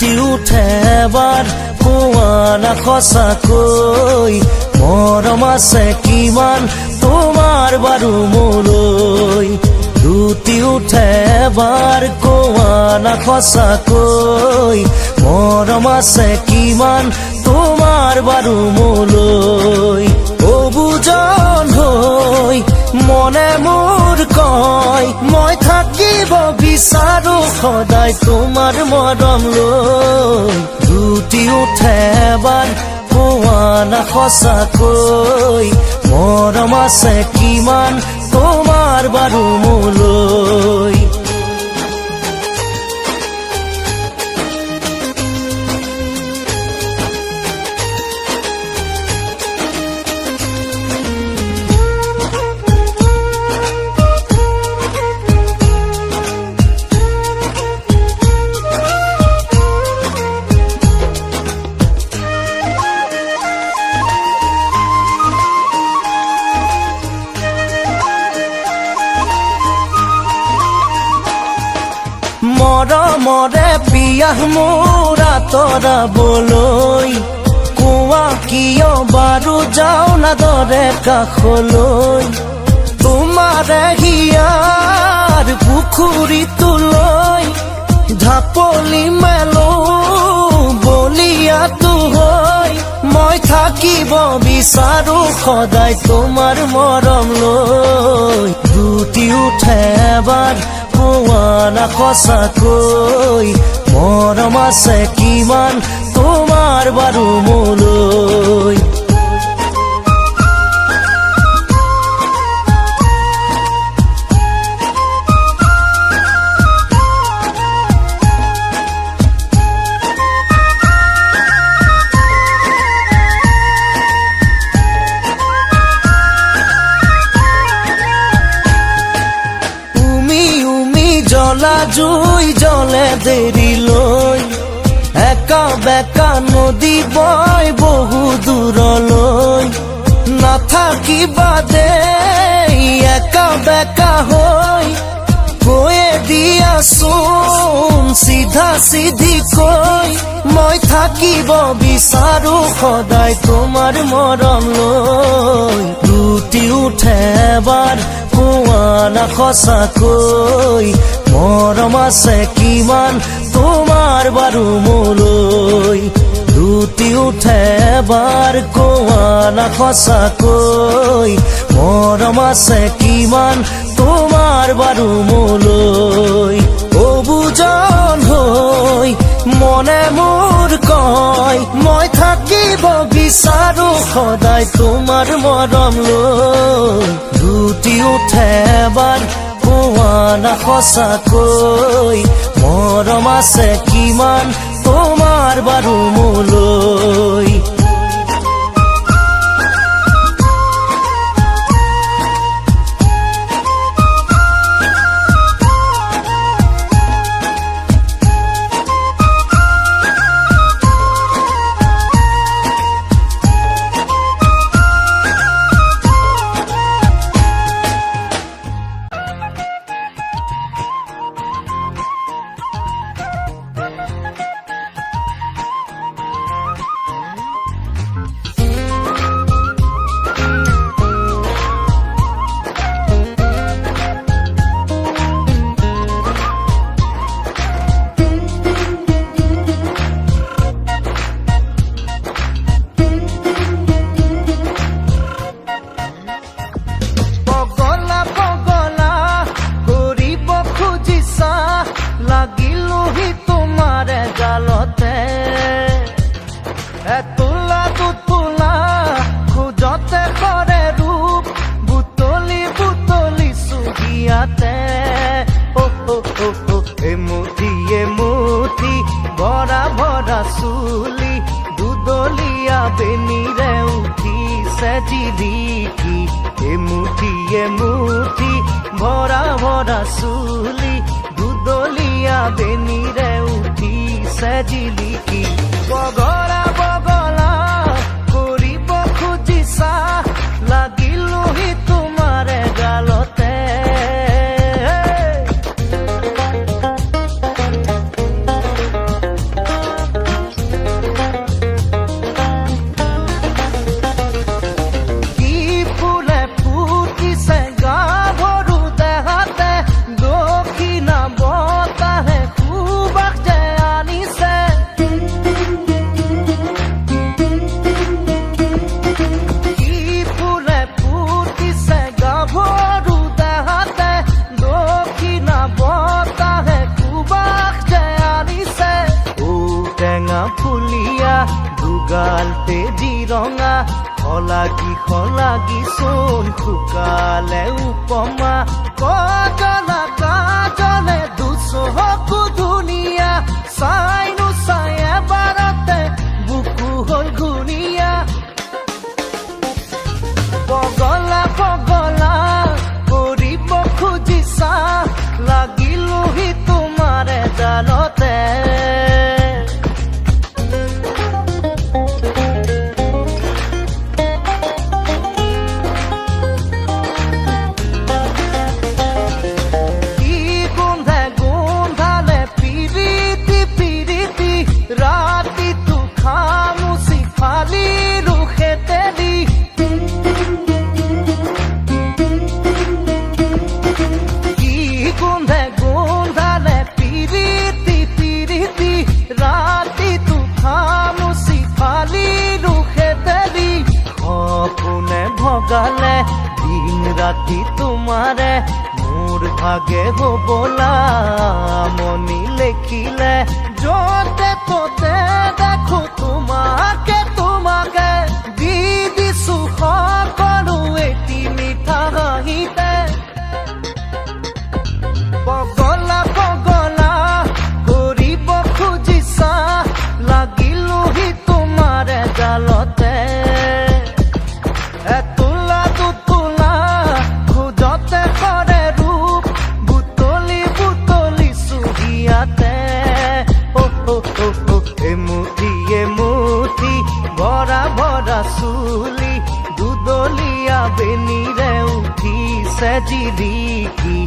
লুটি উঠে এবাৰ কোৱা না সঁচাকৈ মৰম আছে কিমান তোমাৰ বাৰু মোলৈ লুটি উঠে এবাৰ কোৱা না সঁচাকৈ মৰম আছে কিমান তোমাৰ বাৰু মোলৈ অবুজন হৈ মনে মোৰ কয় মই থাকিব বিচাৰো সদায় তোমাৰ মৰম লৈ লুটি উঠে এবাৰ কোৱা না সঁচাকৈ মৰম আছে কিমান তোমাৰ বাৰু মোলৈ মৰমৰে পিয়াহ মোৰ আঁতৰাবলৈ কোৱা কিয় বাৰু যাওঁ না দৰে কাষলৈ তোমাৰে হিয়াৰ পুখুৰীটোলৈ ঢাপলি মেলো বলিয়াটো হৈ মই থাকিব বিচাৰো সদায় তোমাৰ মৰম লৈ লুটি উঠে এবাৰ কোৱা না সঁচাকৈ মৰম আছে কিমান তোমাৰ বাৰু মোলৈ জ্বলা জুই জ্বলে দেৰিলৈ একা বেকা নদী বয় বহু দূৰলৈ নাথাকিবা দেই একা বেকা হৈ কৈয়ে দিয়াচোন চিধা চিধিকৈ মই থাকিব বিচাৰো সদায় তোমাৰ মৰম লৈ লুটি উঠে এবাৰ কোৱা না সঁচাকৈ মৰম আছে কিমান তোমাৰ বাৰু মোলৈ লুটি উঠে এবাৰ কোৱা না সঁচাকৈ মৰম আছে কিমান তোমাৰ বাৰু মোলৈ অবুজন হৈ মনে মোৰ কয় মই থাকিব বিচাৰো সদায় তোমাৰ মৰম লৈ লুটি উঠে এবাৰ কোৱা না সঁচাকৈ মৰম আছে কিমান তোমাৰ বাৰু মোলৈ তোলা তোলা খোজতে কৰে ৰূপ বুটলি বুটলি চুহিয়াতে এমুঠি ভৰা ভৰা চুলি দুদলীয়া বেনিৰে উঠিছে জিলিকি এমুঠি ভৰা ভৰা চুলি দুদলীয়া বেনিৰে উঠিছে জিলিকি বগলা বগলা কৰিব খুজিছা লাগিলোহি তোমাৰে গালতে ফুলিয়া দুগালতে জিৰঙা খলাগি চোন শুকালে উপমা কজলা কাজলে দুচকু ধুনীয়া চাইনো চাই এবাৰতে বুকু হ'ল ঘূণীয়া পগলা কৰিব খুজিছা লাগিলোহি তোমাৰে জালতে গালে দিন ৰাতি তোমাৰে মোৰ ভাগে হবলা মনি লেখিলে যতে ততে দেখো তোমাকে দি দিছো সকলো এটি মিঠা হাঁহিতে পগলা কৰিব খুজিছা লাগিলোহি তোমাৰে জালতে চুলি দুদলীয়া বেনিৰে উঠিছে জিলিকি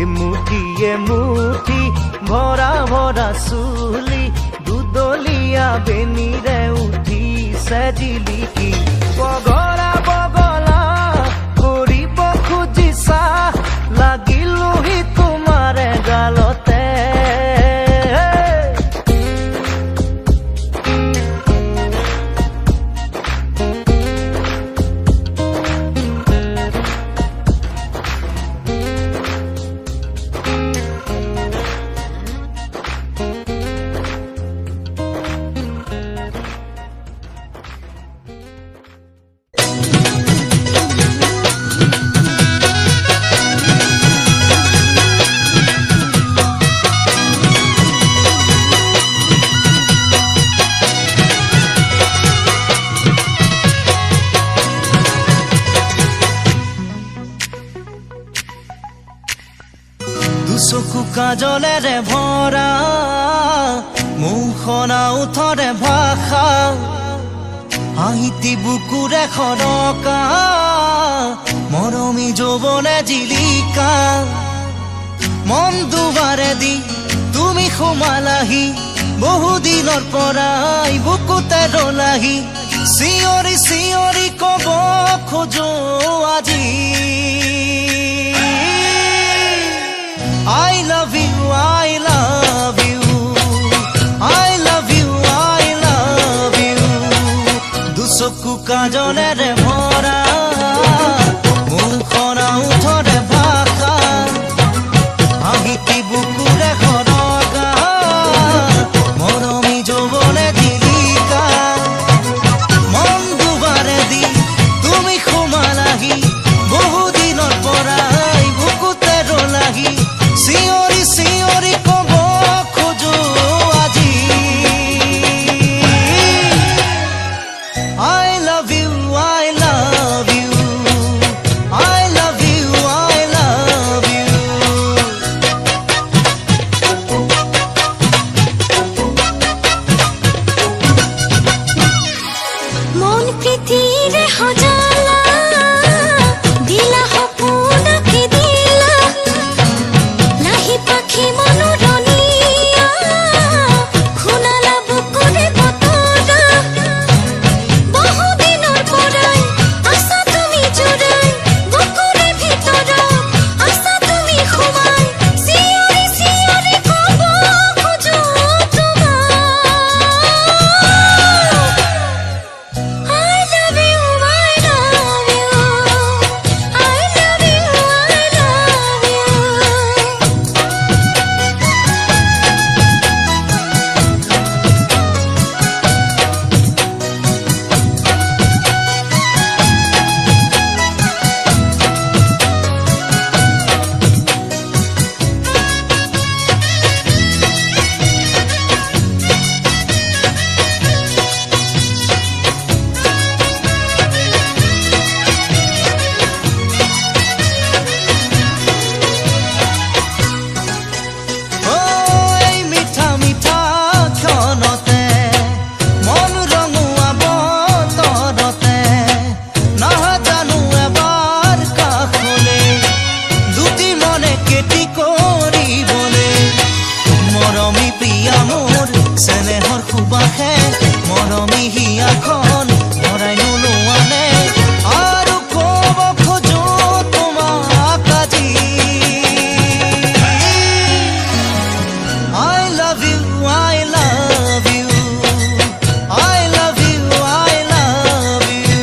এমুঠি ভৰা চুলি দুদলীয়া বেনিৰে উঠিছে জিলিকি বগলা কৰিব খুজিছা লাগিলোহি তোমাৰে গালতে চকু কাজলেৰে ভৰা মুখনা উঠৰে ভাষা হাঁহিতি বুকুৰে খৰকা মৰমী যৌৱনে জিলিকা মন দুবাৰে দি তুমি সোমালাহি বহুদিনৰ পৰাই বুকুতে ৰলাহি চিঞৰি কব খোজো আজি I love you, I love you, I love you, I love you. দুচকু কাজলেৰে ভৰা মুখনা উঠৰে ভাষা হাঁহিতি বুকুৰে খৰকা মৰমী যৌৱনে জিলিকা মন দুবাৰে দি তুমি সোমালাহি বহুদিনৰ পৰাই বুকুতে ৰলাহি চিঞৰি কব খোজো আজি I love you, I দিয়া মোৰ চেনেহৰ সুবাসে মৰমী হিয়াখন ভৰাই নোলোৱানে আৰু ক'ব খোজো তোমাক আজি I love you, I love you, I love you, I love you.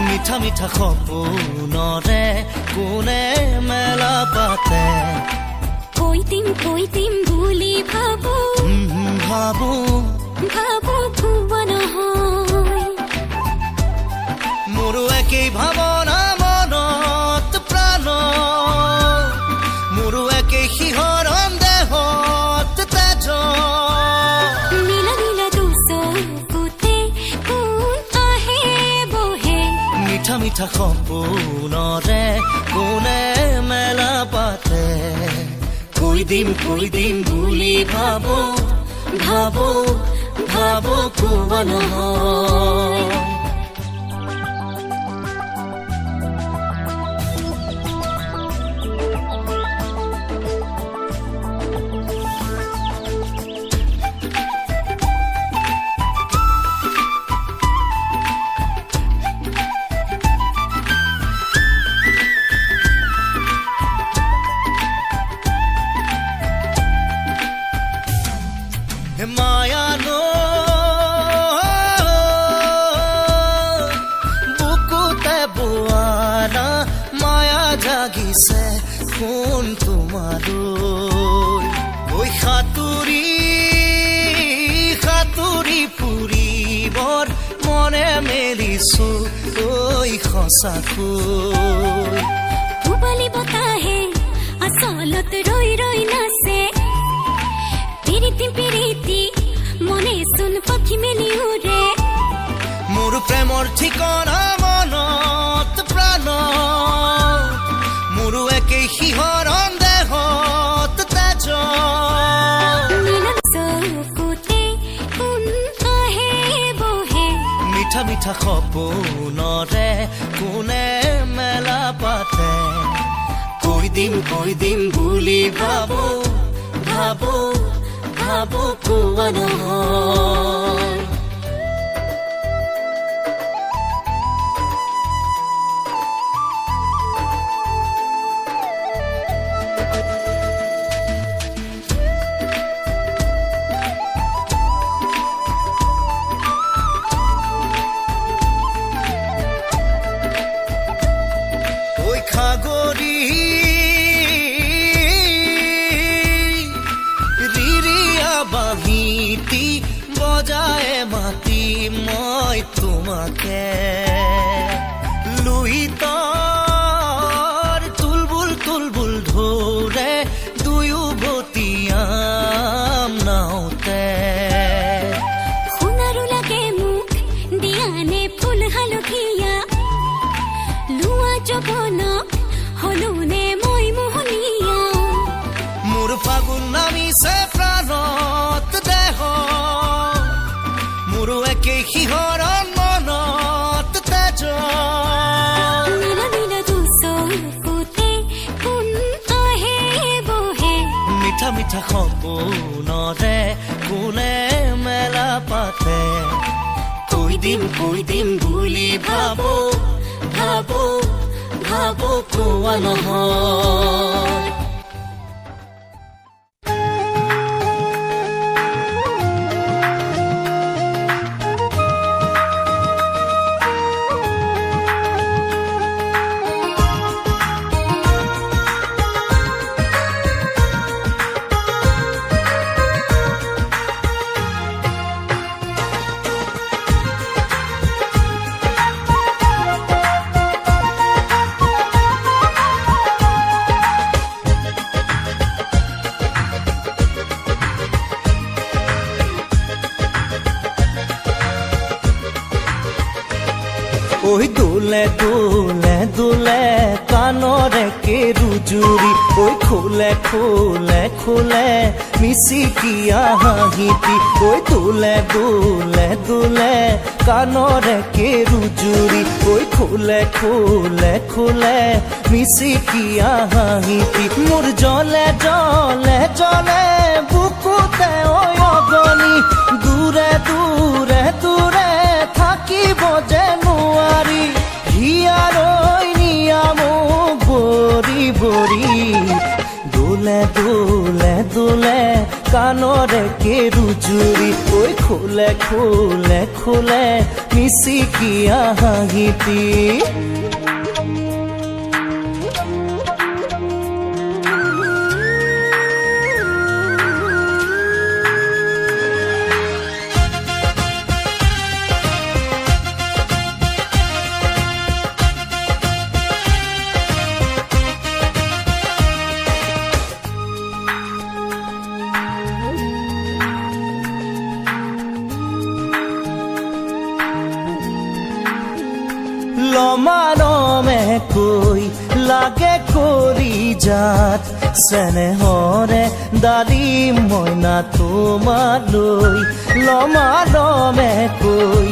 মিঠা মিঠা সপোনৰে কোনে মেলা পাতে কৈ দিম বুলি ভাবো ভাবো ভাবো ভুৱা নহয় মোৰো একেই ভাৱনা মনত প্ৰাণ মোৰো একেই শিহৰণ দেহত তেজ নীলা নীলা দুচকুতে কোন আহে বহে মিঠা মিঠা সপোনৰে কোনে মেলা পাতে কৈ দিম বুলি ভাবো ভাবো ভাবো কোৱা নহয় মায়ানো বুকুতে বোৱানা মায়া জাগিছে কোন তোমালৈ ঐ সাঁতুৰি সাঁতুৰি ফুৰিবৰ মনে মেলিছো ঐ সঁচাকৈ পূবালী বতাহে আচলত ৰৈ ৰৈ নাচে পিৰিতি মনে চোন পক্ষী মেলি উৰে মোৰ প্ৰেমৰ ঠিকনা মনত প্ৰাণ মোৰো একেই শিহৰণ দেহত তেজ নীলা চকুতে কোন আহে বহে মিঠা মিঠা সপোনৰে কোনে মেলা পাতে কৈ দিম বুলি ভাবো ভাবো ভাবো কোৱা নহয় ঐ খাগৰি বাঁহীটি বজায় মাতি মই তোমাকে লুইতৰ তুলবুল ধৰে দুয়ো বতিয়াম নাওতে সোণাৰু লাগে মোক দিয়ানে ফুল হালধীয়া লোৱা যবনক হলোনে মই মোহনীয়া মোৰ ফাগুন নামিছে প্ৰাণত দেহ মোৰো একেই শিহৰণ মনত সপোনৰে কোনে মেলা পাতে কৈ দিম বুলি ভাবো ভাবো ভাবো কোৱা নহয় ঐ দোলে দোলে দোলে কাণৰে কেৰুজুৰি ঐ খোলে খোলে খোলে মিচিকিয়া হাঁহিটি ঐ দোলে দোলে দোলে কাণৰে কেৰুজুৰি ঐ খোলে খোলে খোলে মিচিকিয়া হাঁহিটি মোৰ জলে জলে জলে বুকুতে ঐ অগনি দূৰে দূৰে দূৰে থাকিব যে নোৱাৰি হিয়াৰৈ নিয়ামোক বৰি বৰি দোলে দোলে দোলে কাণৰে কেৰুজুৰি ঐ খোলে খোলে খোলে মিচিকিয়া হাঁহিটি লমানমে কৈ লাগে কৰি যাত চেনেহৰে ডালি মইনা তোমালৈ লমানমে কৈ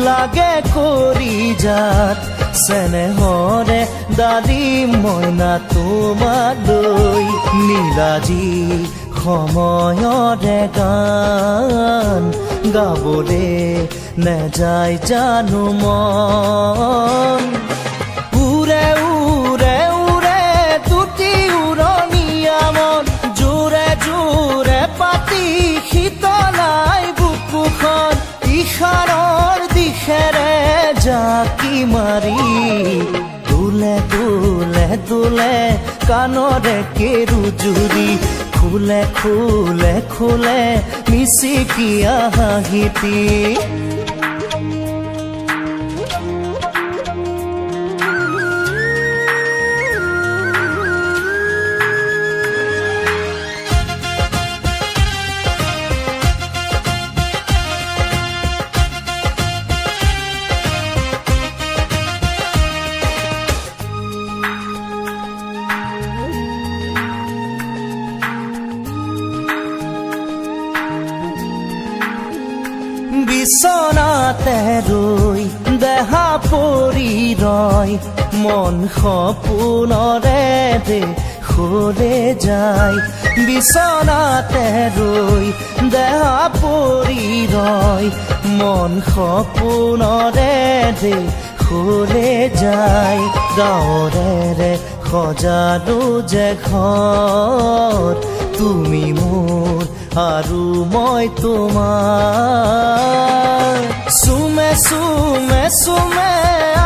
লাগে কৰি যাত চেনেহৰে ডালি মইনা তোমালৈ নীলাজী সময়ৰে গান গাবলে নেযায় জানো মন উৰে উৰে উৰে তুতি উৰণীয়া মন জোৰে জোৰে পাতি শীতলাই বুকুখন ইশাৰৰ দিশেৰে জাকি মাৰি দোলে দোলে দোলে কাণৰে কেৰুজুৰি খোলে খোলে খোলে মিচিকিয়া হাঁহিটি বিছনাতে ৰৈ দেহা পৰি ৰয় মন সপোনৰে দেশলে যায় বিছনাতে ৰৈ দেহা পৰি ৰয় মন সপোনৰে দেশলে যায় গাঁৱৰে সজালো যে ঘৰ তুমি মোৰ আৰু মই তোমাৰ চুমে চুমে চুমে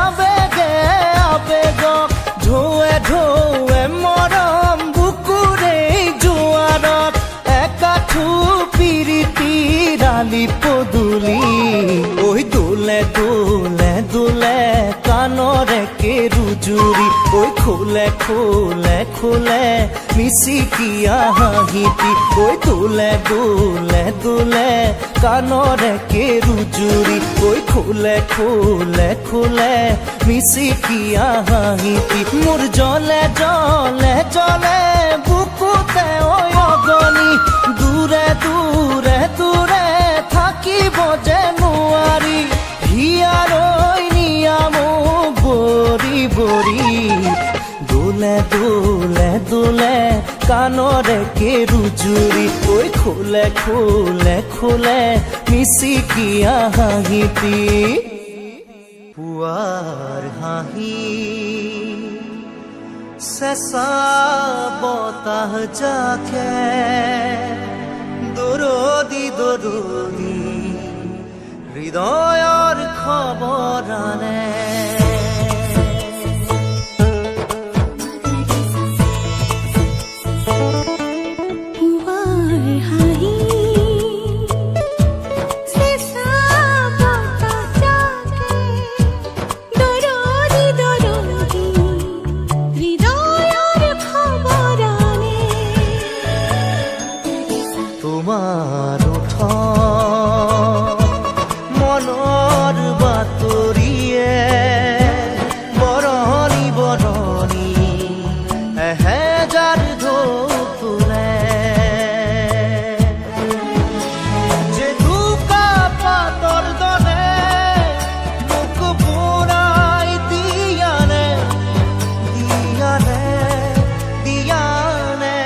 আবেগে আবেগক ঢৌৱে ঢৌৱে মৰম বুকুৰে জোৱাৰত একাঠু পিৰিতি ৰালি পদূলি ঐ দোলে দোলে দোলে কাণৰে কেৰুজুৰি ঐ খোলে খোলে খোলে মিচিকিয়া হাঁহিটি ঐ দোলে দোলে দোলে কাণৰে কেৰুজুৰি ঐ খোলে খোলে খোলে মিচিকিয়া হাঁহিটি মোৰ জলে জলে জলে বুকুতে ঐ অগনি দূৰে দূৰে দূৰে থাকিব যে নোৱাৰি হিয়াৰৈ নিয়ামোক বৰি বৰি দোলে দোলে দোলে কাণৰে উজুৰি ঐ খোলে খোলে খোলে মিচিকিয়া হাঁহিটি পুৱাৰ হাঁহি চেঁচা বতাহ জাকে দৰদি দৰদি হৃদয়ৰ খবৰ আনে তোমাৰ ওঠ মনৰ বাতৰিয়ে বৰণি বৰণি এহেজাৰ ঢৌ তোলে জেতুকা পাতৰ দৰে মোক বুৰাই দিয়ানে দিয়ানে দিয়ানে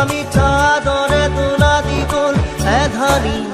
মিঠা দৰে তোলা দি গ'ল এধাৰি